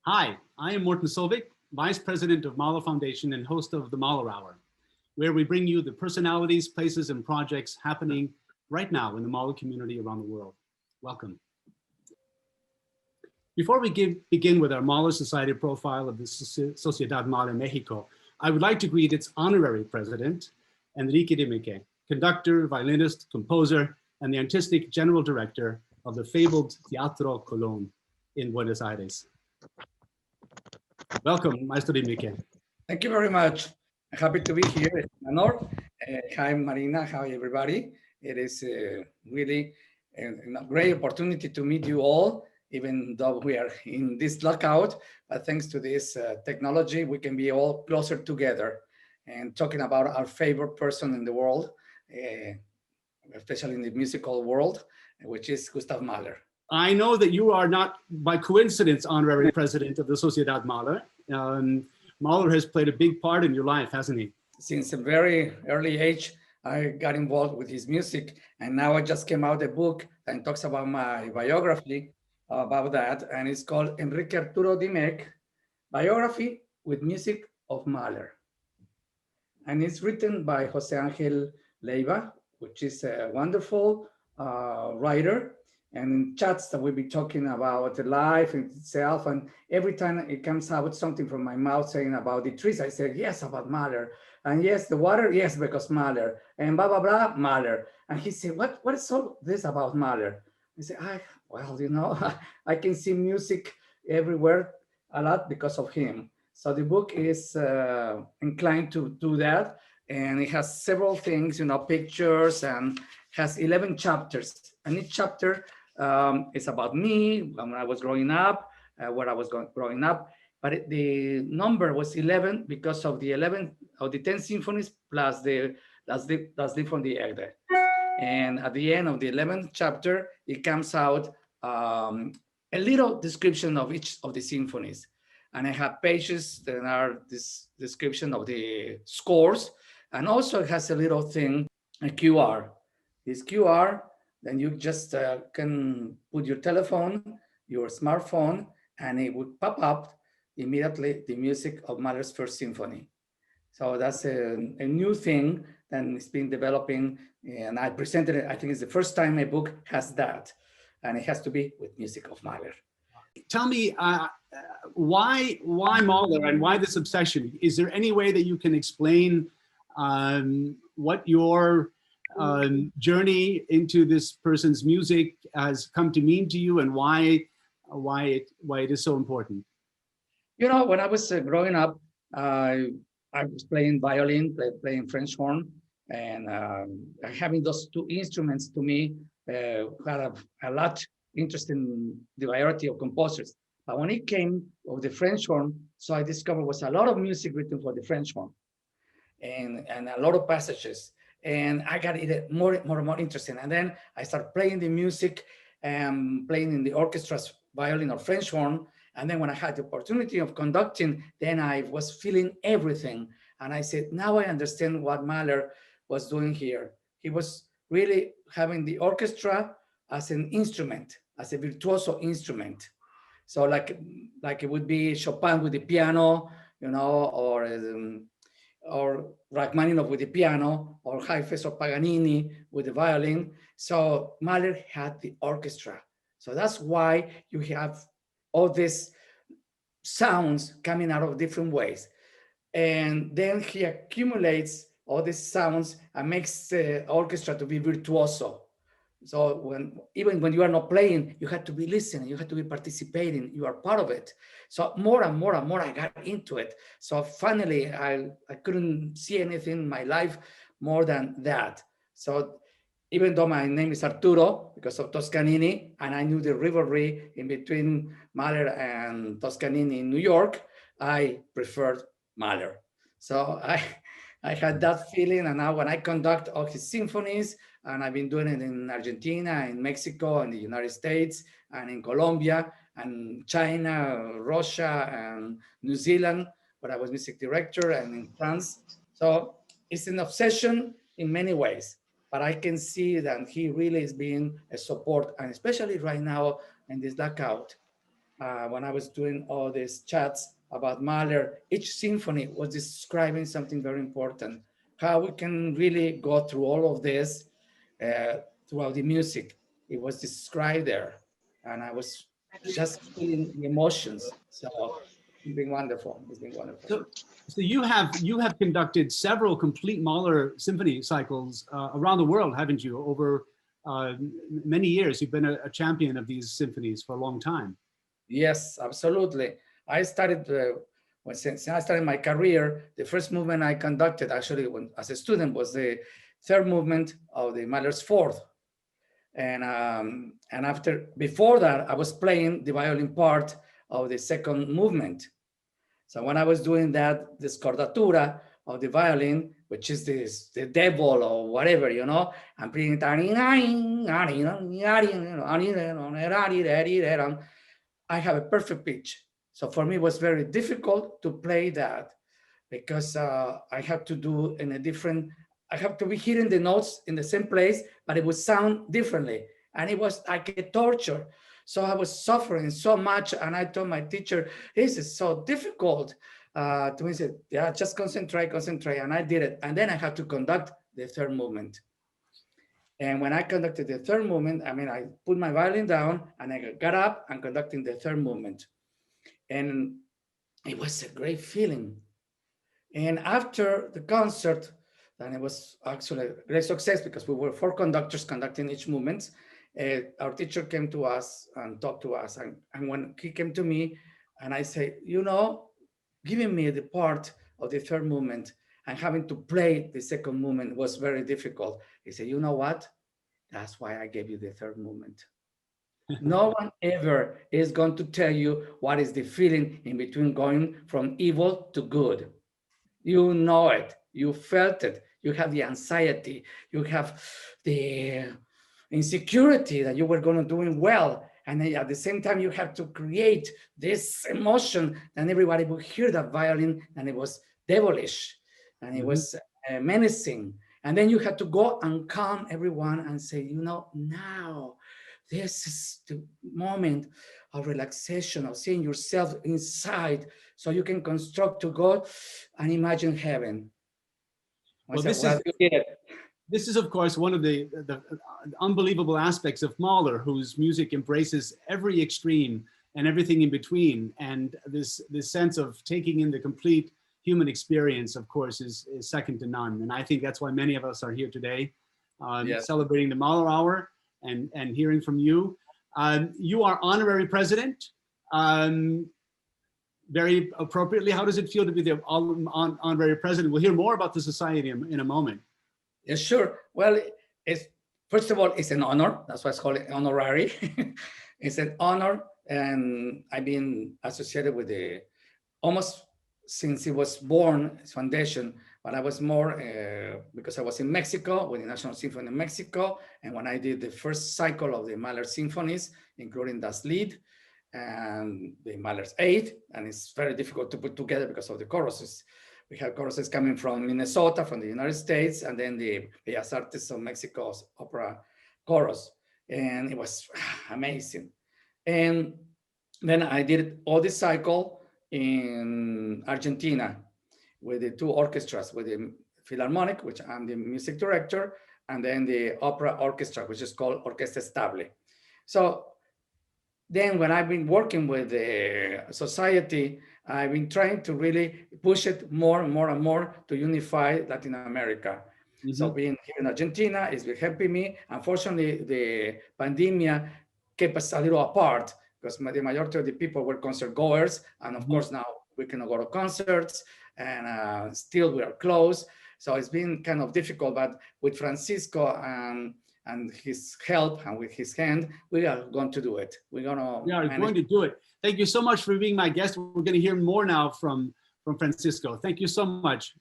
Hi, I am Morten Solvik, Vice President of Mahler Foundation and host of the Mahler Hour, where we bring you the personalities, places, and projects happening right now in the Mahler community around the world. Welcome. Before we begin with our Mahler Society profile of the Sociedad Mahler Mexico, I would like to greet its honorary president, Enrique Diemecke, conductor, violinist, composer, and the artistic general director of the fabled Teatro Colón in Buenos Aires. Welcome, Maestro Diemecke. Thank you very much. I'm happy to be here. It's an honor. Hi, Marina. Hi, everybody. It is really a great opportunity to meet you all, even though we are in this lockout. But thanks to this technology, we can be all closer together and talking about our favorite person in the world, especially in the musical world, which is Gustav Mahler. I know that you are not, by coincidence, honorary president of the Sociedad Mahler. Mahler has played a big part in your life, hasn't he? Since a very early age, I got involved with his music, and now I just came out a book that talks about my biography about that, and it's called Enrique Diemecke, Biography with Music of Mahler. And it's written by Jose Angel Leiva, which is a wonderful writer. And in chats that we'll be talking about the life itself, and every time it comes out something from my mouth saying about the trees, I say, yes, about Mahler. And yes, the water, yes, because Mahler. And blah, blah, blah, Mahler. And he said, what is all this about Mahler? I said, well, you know, I can see music everywhere a lot because of him. So the book is inclined to do that. And it has several things, you know, pictures, and has 11 chapters. And each chapter is about me when I was growing up, where I was growing up. But the number was 11 because of the 10 symphonies plus the from the Erde. And at the end of the 11th chapter, it comes out a little description of each of the symphonies. And I have pages that are this description of the scores. And also it has a little thing, a QR. This QR, then you just can put your telephone, your smartphone, and it would pop up immediately the music of Mahler's First Symphony. So that's a new thing that is been developing, and I presented it. I think it's the first time a book has that, and it has to be with music of Mahler. Tell me, why Mahler and why this obsession? Is there any way that you can explain what your journey into this person's music has come to mean to you, and why it is so important? You know, when I was growing up, I was playing violin, playing French horn, and having those two instruments to me had a lot interest in the variety of composers. But when it came of the French horn, so I discovered was a lot of music written for the French horn, and a lot of passages. And I got it more and more interesting. And then I started playing the music and playing in the orchestra's violin or French horn. And then when I had the opportunity of conducting, then I was feeling everything. And I said, now I understand what Mahler was doing here. He was really having the orchestra as an instrument, as a virtuoso instrument. So like it would be Chopin with the piano, you know, or Rachmaninoff with the piano, or Haifes or Paganini with the violin. So Mahler had the orchestra. So that's why you have all these sounds coming out of different ways. And then he accumulates all these sounds and makes the orchestra to be virtuoso. So even when you are not playing, you have to be listening, you have to be participating, you are part of it. So more and more and more I got into it. So finally, I couldn't see anything in my life more than that. So even though my name is Arturo, because of Toscanini, and I knew the rivalry in between Mahler and Toscanini in New York, I preferred Mahler. So I had that feeling, and now when I conduct all his symphonies, and I've been doing it in Argentina, in Mexico, in the United States, and in Colombia, and China, Russia, and New Zealand, where I was music director, and in France. So it's an obsession in many ways, but I can see that he really is being a support, and especially right now in this blackout, when I was doing all these chats about Mahler, each symphony was describing something very important. How we can really go through all of this throughout the music. It was described there, and I was just feeling the emotions. So it's been wonderful. It's been wonderful. So, so you have conducted several complete Mahler symphony cycles around the world, haven't you? Over many years, you've been a champion of these symphonies for a long time. Yes, absolutely. I started since I started my career. The first movement I conducted, actually, when as a student, was the third movement of the Mahler's Fourth. And after before that, I was playing the violin part of the second movement. So when I was doing that, the scordatura of the violin, which is the devil or whatever, I'm playing. I have a perfect pitch. So for me, it was very difficult to play that because I have to do in a different, I have to be hitting the notes in the same place, but it would sound differently. And it was like a torture. So I was suffering so much. And I told my teacher, this is so difficult. To me, said, yeah, just concentrate. And I did it. And then I had to conduct the third movement. And when I conducted the third movement, I put my violin down and I got up and conducting the third movement. And it was a great feeling. And after the concert, and it was actually a great success because we were 4 conductors conducting each movement. Our teacher came to us and talked to us. And when he came to me and I said, giving me the part of the third movement and having to play the second movement was very difficult. He said, you know what? That's why I gave you the third movement. No one ever is going to tell you what is the feeling in between going from evil to good. You know it, you felt it, you have the anxiety, you have the insecurity that you were going to doing well. And at the same time, you have to create this emotion and everybody would hear that violin and it was devilish and it was menacing. And then you had to go and calm everyone and say, now this is the moment of relaxation, of seeing yourself inside so you can construct to God and imagine heaven. Well, this is, of course, one of the unbelievable aspects of Mahler, whose music embraces every extreme and everything in between. And this sense of taking in the complete human experience, of course, is second to none. And I think that's why many of us are here today, celebrating the Mahler Hour and hearing from you. You are honorary president. Very appropriately, how does it feel to be the honorary president? We'll hear more about the society in a moment. Yeah, sure. Well, first of all, it's an honor. That's why it's called honorary. It's an honor. And I've been associated with almost since it was born, its foundation, but I was more because I was in Mexico with the National Symphony of Mexico. And when I did the first cycle of the Mahler symphonies, including Das Lied and the Mahler's 8, and it's very difficult to put together because of the choruses. We have choruses coming from Minnesota, from the United States, and then the Bellas Artes of Mexico's opera chorus. And it was amazing. And then I did all this cycle in Argentina with the 2 orchestras, with the Philharmonic, which I'm the music director, and then the opera orchestra, which is called Orquesta Estable. So then when I've been working with the society, I've been trying to really push it more and more and more to unify Latin America. So being here in Argentina is helping me. Unfortunately, the pandemic kept us a little apart because the majority of the people were concert goers. And of course, now we cannot go to concerts and still we are closed. So it's been kind of difficult, but with Francisco and his help and with his hand, we are going to do it. We're going to do it. Thank you so much for being my guest. We're going to hear more now from Francisco. Thank you so much.